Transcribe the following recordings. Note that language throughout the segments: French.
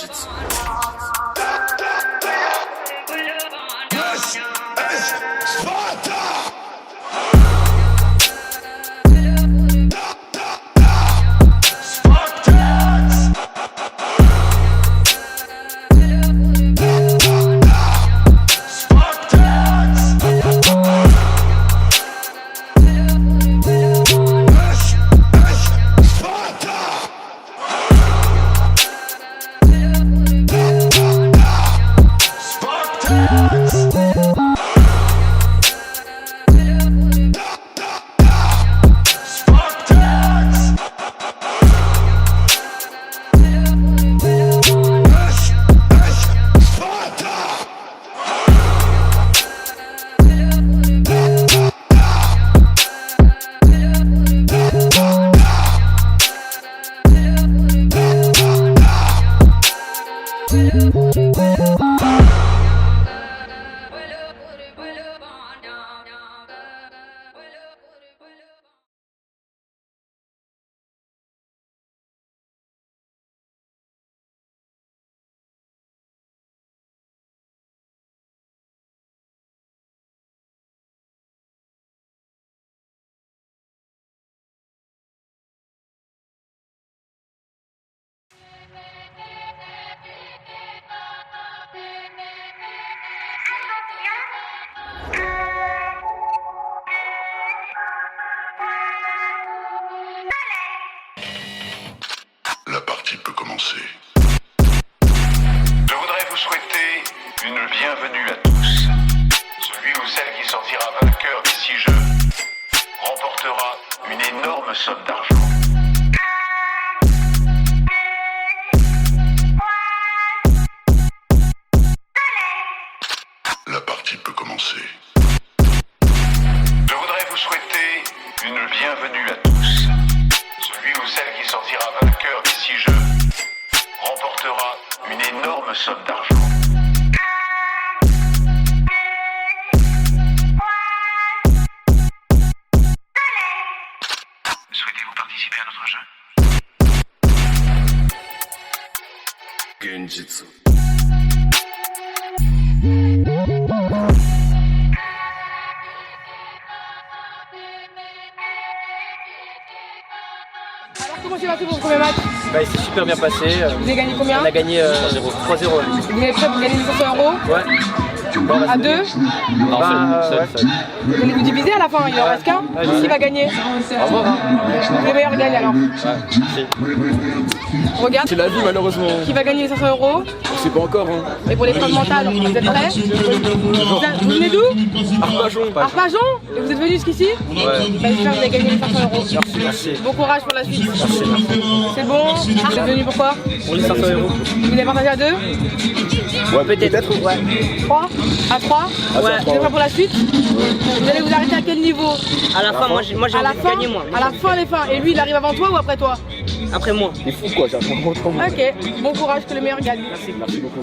Genjutsu. La partie peut commencer. Je voudrais vous souhaiter une bienvenue à tous. Celui ou celle qui sortira vainqueur des 6 jeux remportera une énorme somme d'argent. La partie peut commencer. Je voudrais vous souhaiter une bienvenue à tous. Celui ou celle qui sortira vainqueur des 6 jeux remportera une énorme somme d'argent. Souhaitez-vous participer à notre jeu? Genjutsu. Alors comment s'est passé pour le premier match? Bah, il s'est super bien passé. Vous avez gagné combien? On a gagné 3-0. Vous êtes prêt pour gagner 1500 €? Ouais. Bon, À deux? Non, seul. Vous allez vous diviser à la fin, il en reste qu'un. Qui va gagner? Au revoir. Le meilleur gagne alors. Merci. Regarde. C'est la vie malheureusement, Qui va gagner les 500 €? on sait pas encore. Hein. Et pour l'épreuve mentale, vous êtes prêts? Vous venez d'où? Arpajon, Arpajon? Et vous êtes venu jusqu'ici? Ouais. Bah, j'espère que vous allez gagner les 500 €. Merci. Bon courage pour la suite. C'est bon? Vous êtes venu pourquoi? Pour les 500 €. Vous voulez partager à deux? Ouais, peut-être. Ouais. 3? À 3? Ouais. Vous êtes prêts pour la suite? Vous allez vous arrêter à quel niveau? À la fin, moi j'ai À envie la de fin? gagner moi. À la fin des fins. Et lui, il arrive avant toi ou après toi? Après moi. Il est fou quoi, j'ai un trop trop. Ok, bon courage, que le meilleur gagne. Merci beaucoup.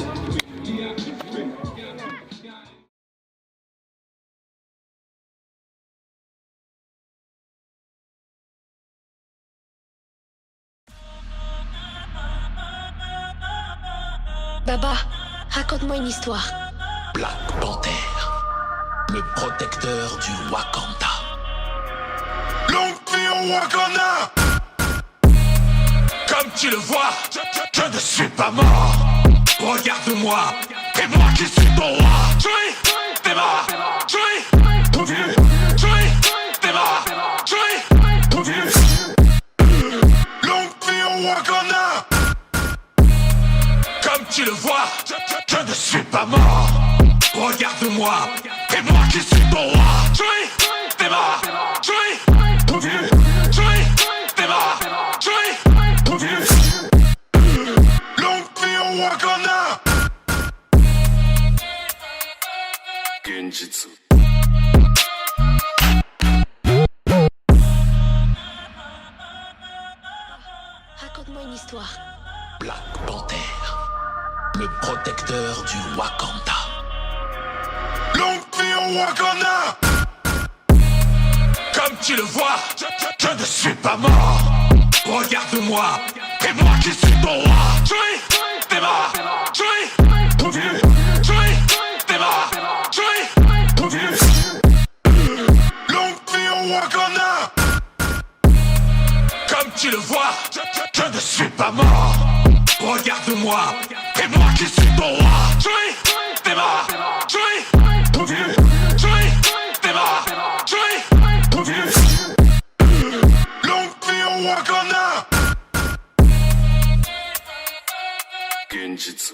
Baba, raconte-moi une histoire. Black Panther, le protecteur du Wakanda. Longue vie au Wakanda. Comme tu le vois, je ne suis pas mort. Regarde-moi, et moi qui suis ton roi. Joey, t'es mort. Joey, ton vieux. Joey, t'es mort. Joey, ton vieux. Longue vie au Wakanda. Comme tu le vois, je ne suis pas mort. Regarde-moi, et moi qui suis ton roi. Joey, t'es mort. Joey, ton vieux. Joey, t'es mort. Joey, ton vieux. Longue vie au Wakanda. Genjutsu. Raconte-moi une histoire. Black Panther, le protecteur du Wakanda. Longue vie au Wakanda. Comme tu le vois, je ne suis pas mort. Regarde-moi, et moi qui suis ton roi. Joey, t'es démarre. Joey, tout vu. Joey, démarre. Joey, tout vu. Longue vie au Wakanda. Comme tu le vois, je ne suis pas mort. Regarde-moi, et moi qui suis ton roi. Joey, démarre. Joey, tout vu. Joey, démarre. Joey, tout vu. Longue vie au Wakanda. Genjitsu.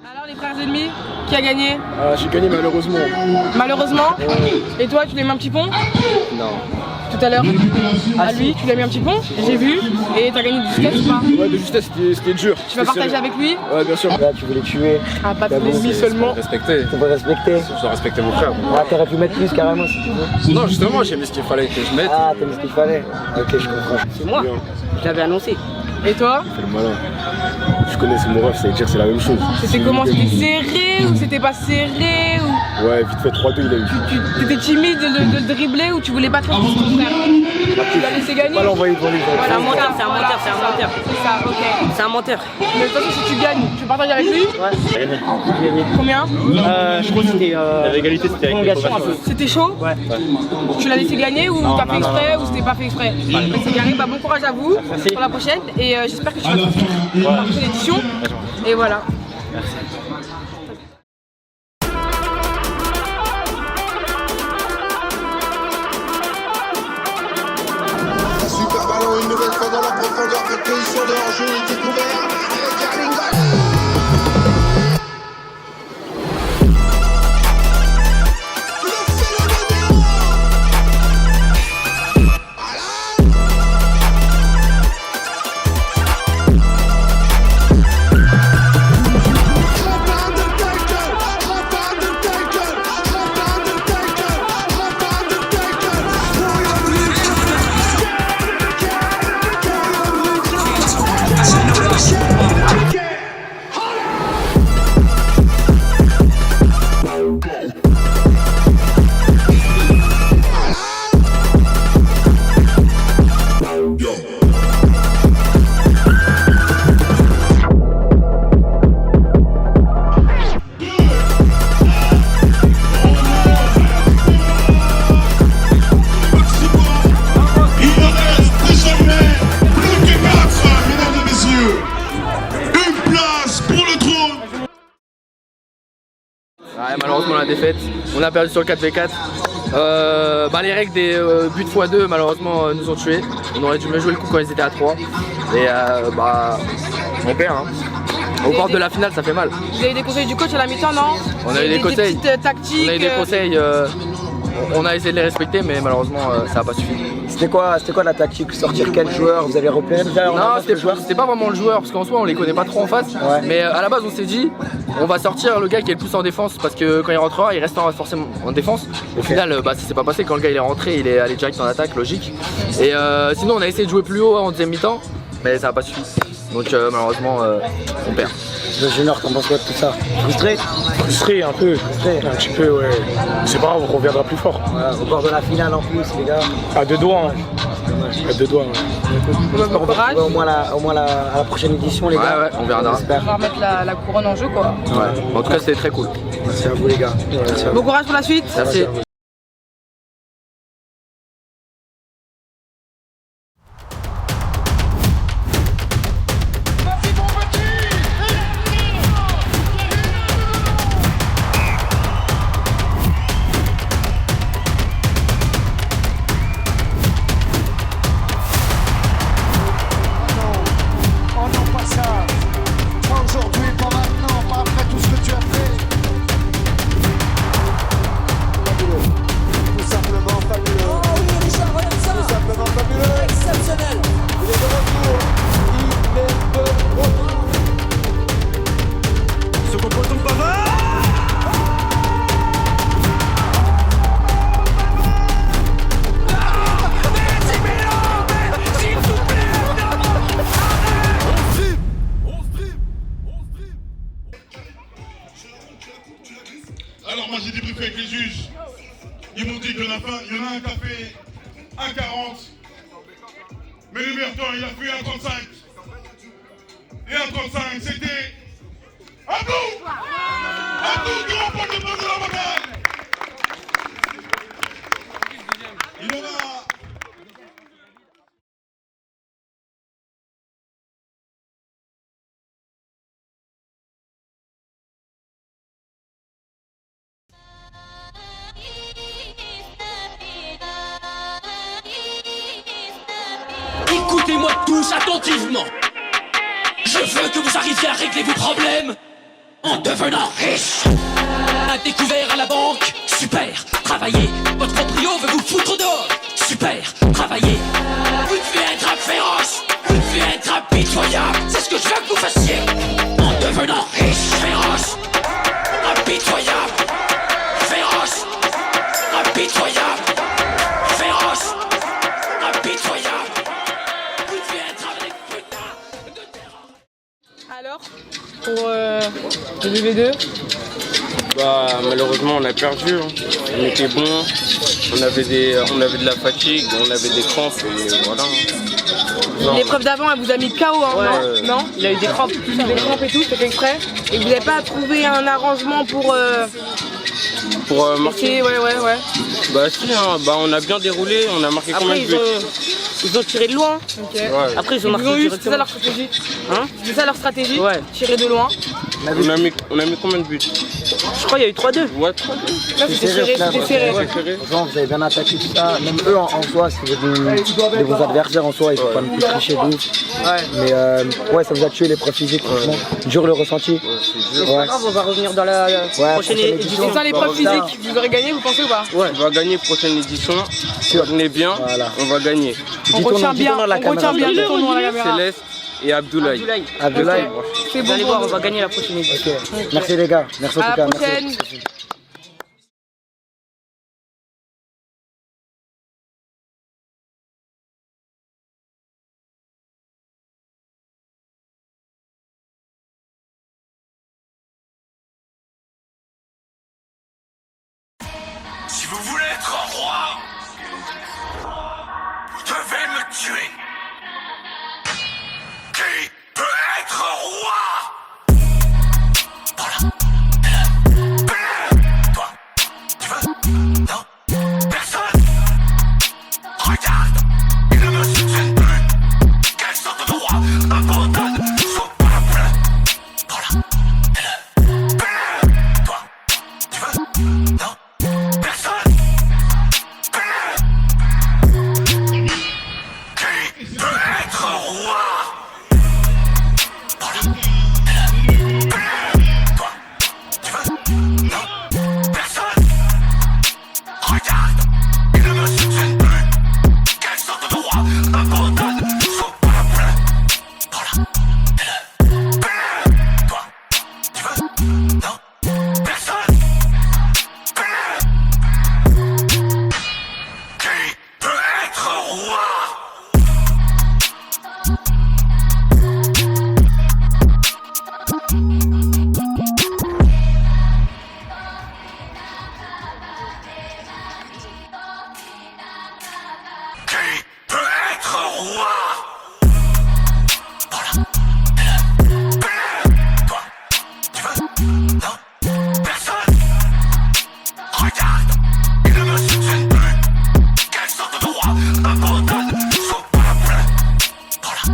Alors les frères ennemis, qui a gagné? J'ai gagné malheureusement. Malheureusement. Et toi, tu lui as mis un petit pont? Non. Tout à l'heure. À lui, tu lui as mis un petit pont, j'ai vu. Et t'as gagné de justesse ou pas? Ouais, de justesse, c'était dur. Tu vas partager avec lui? Ouais, bien sûr. Là, tu voulais tuer. Ah, pas de l'ennemi seulement. Respecter. Tu veux respecter. Je dois respecter mon frère. Ah, t'aurais pu mettre plus carrément si tu veux. Non, justement, j'ai mis ce qu'il fallait que je mette. Ah, t'as mis ce qu'il fallait. Ok, je comprends. C'est moi. Je l'avais annoncé. Et toi? Fais le malin. Je connais mon ref, ça veut dire c'est la même chose. C'était comment? C'était serré ou c'était pas serré ou... Ouais, vite fait 3-2 il a eu. Tu étais timide de dribbler ou tu voulais pas trop ton frère? Tu l'as laissé gagner? Pas l'envoyer devant les gens. C'est un menteur, c'est un menteur, c'est un menteur. C'est ça, ok. C'est un menteur. Mais de toute façon, si tu gagnes, tu partages avec lui? Ouais. Combien? Je crois que c'était l'égalité, c'était prolongation un peu. C'était chaud? Ouais. Tu l'as laissé gagner ou t'as fait exprès ou c'était pas fait exprès? C'est carré, bah bon courage à vous pour la prochaine et j'espère que tu vas sortir pour la prochaine édition. Et voilà. Super ballon une nouvelle fois dans la profondeur, cette position de hors-jeu est découvert avec Erling Haaland. Le phénoménal Ouais, malheureusement la défaite, on a perdu sur le 4v4. Les règles des buts x2 malheureusement nous ont tués. On aurait dû mieux jouer le coup quand ils étaient à 3. Et on perd hein. Au bord de la finale ça fait mal. Vous avez eu des conseils du coach à la mi-temps, non? On a eu des conseils. Des petites tactiques. On a eu des conseils, on a essayé de les respecter mais malheureusement ça n'a pas suffi. C'était quoi la tactique? Sortir quel joueur? Vous avez repéré déjà? Non, c'était pas vraiment le joueur parce qu'en soi on les connaît pas trop en face. Ouais. Mais à la base on s'est dit on va sortir le gars qui est le plus en défense parce que quand il rentrera il restera forcément en défense. Au final ça s'est pas passé, quand le gars il est rentré il est allé direct en attaque, logique. Et sinon on a essayé de jouer plus haut en deuxième mi-temps mais ça n'a pas suffi. Donc malheureusement on perd. Le junior, t'en penses quoi de tout ça? Frustré? Frustré un peu, un petit peu ouais. C'est pas grave, on reviendra plus fort. Voilà, au bord de la finale en plus les gars. À deux doigts hein. À deux doigts Bon courage. Au moins à la prochaine édition les gars. Ouais, on verra. On va remettre la couronne en jeu quoi. Ouais. En tout cas c'était très cool. Merci à vous les gars. Bon courage pour la suite. Merci. Aujourd'hui, pas maintenant, pas après tout ce que tu as fait. il y en a un qui a fait 1,40. Mais le meilleur temps, il a fait 1,35. Et 1,35, c'était Abdou qui remporte le prix de la bataille. Il en a... Écoutez-moi tous attentivement. Je veux que vous arriviez à régler vos problèmes en devenant riche. Un découvert à la banque, super. Travaillez, votre proprio veut vous foutre dehors. Super, travaillez. Vous devez être féroce, vous devez être impitoyable. C'est ce que je veux que vous fassiez en devenant riche. Féroce, impitoyable. Féroce, impitoyable. Féroce, impitoyable. Vous devez être un putain de terreur. Alors, pour le BB2, Bah malheureusement on a perdu, hein. On était bon, on avait de la fatigue, on avait des crampes et voilà. l'épreuve d'avant elle vous a mis KO, hein, Ouais. non? Il a eu des crampes. Des crampes et tout, c'est fait exprès. Et vous n'avez pas trouvé un arrangement pour marquer. ouais. Bah si, hein, bah on a bien déroulé, on a marqué combien de buts? Ils ont tiré de loin. Ok. Ouais. Après ils ont marqué C'était ça directement. leur stratégie. Hein? C'est ça leur stratégie. Ouais. Tirer de loin. On a mis combien de buts? Je crois qu'il y a eu 3-2. Ouais, 3-2. Là c'était serré, c'était serré. Franchement, vous avez bien attaqué tout ça. Même eux en soi, c'est de vos adversaires en soi, ils faut pas nous tricher de ouf. Mais ouais, ça vous a tué l'épreuve physique, franchement. Dur le ressenti. C'est pas grave, on va revenir dans la prochaine édition. C'est ça l'épreuve physique. Vous aurez gagné, vous pensez ou pas? Ouais, on va gagner prochaine édition. Si on est bien, Voilà. on va gagner. On retient bien le tournoi à la caméra. Céleste et Abdoulaye. Abdoulaye. C'est Vous bon. allez voir, on va gagner la prochaine édition. Ok. Merci les gars. Merci en À tout la cas. prochaine. Merci. Si vous voulez être roi, vous devez me tuer. Qui peut être roi? Voilà. Toi, tu veux? Non? Personne? Regarde, ils ne me soutiennent plus. Quelle sorte de roi abandonne son peuple? Voilà. Toi, tu veux? Non? Personne? Qui peut être roi? Voilà. Toi, tu veux? Non? Personne? Regarde, ils ne me soutiennent plus. Quelle sorte de roi abandonne son peuple? Voilà. Toi, tu veux? Non? Personne? Qui peut être roi? Qui peut être roi? Voilà. Toi, tu veux? Non? Personne? Regarde, ils ne me soutiennent plus. Quelle sorte de roi abandonne son peuple? Voilà.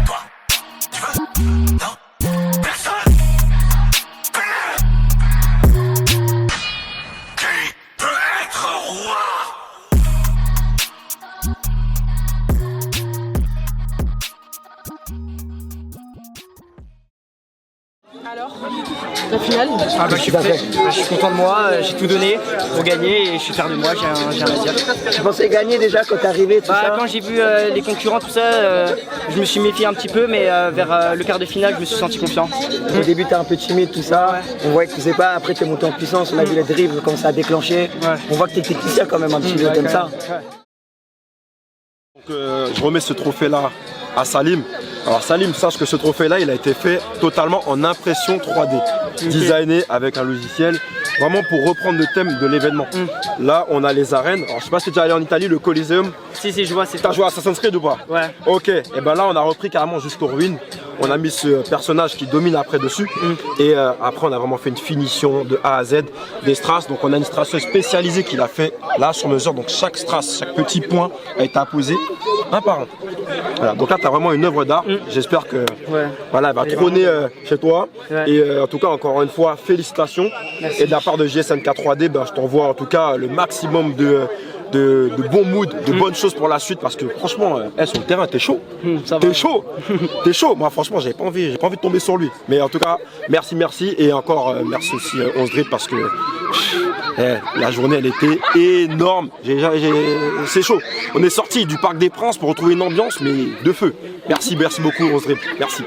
Toi, tu veux? Non? Personne? Qui peut être roi? Alors, la finale. Je suis content de moi, j'ai tout donné pour gagner et je suis fier de moi, j'ai rien à dire. Tu pensais gagner déjà quand t'es arrivé, tout ça? Quand j'ai vu les concurrents, tout ça, je me suis méfié un petit peu, mais vers le quart de finale, je me suis senti confiant. Au début, t'es un peu timide, tout ça. On voit que tu sais pas. Après, t'es monté en puissance. On a vu les dribbles, comme ça a déclenché. On voit que t'es technicien quand même un petit peu comme ça. Donc, je remets ce trophée-là à Salim. Alors Salim, sache que ce trophée-là, il a été fait totalement en impression 3D, designé avec un logiciel vraiment pour reprendre le thème de l'événement. Là, on a les arènes. Alors, je sais pas si tu es déjà allé en Italie, le Coliseum. Si, je vois, c'est T'as joué à Assassin's Creed ou pas? Ouais. Ok, et ben là, on a repris carrément jusqu'aux ruines. On a mis ce personnage qui domine après dessus. Et après, on a vraiment fait une finition de A à Z des strass. Donc, on a une strasseuse spécialisée qui l'a fait là sur mesure. Donc, chaque strass, chaque petit point a été apposé un par un. Voilà. Donc là, tu as vraiment une œuvre d'art. J'espère que voilà, elle va trôner chez toi. Et en tout cas, encore une fois, félicitations. Merci. Et de la part de JSNK 3D, ben, je t'envoie en tout cas le maximum de bon mood, de bonnes choses pour la suite parce que franchement, sur le terrain, t'es chaud. T'es chaud. T'es chaud. Moi, franchement, j'ai pas envie de tomber sur lui. Mais en tout cas, merci et encore merci aussi 11 Drip parce que la journée, elle était énorme. C'est chaud. On est sorti du Parc des Princes pour retrouver une ambiance, mais de feu. Merci beaucoup 11 Drip. Merci.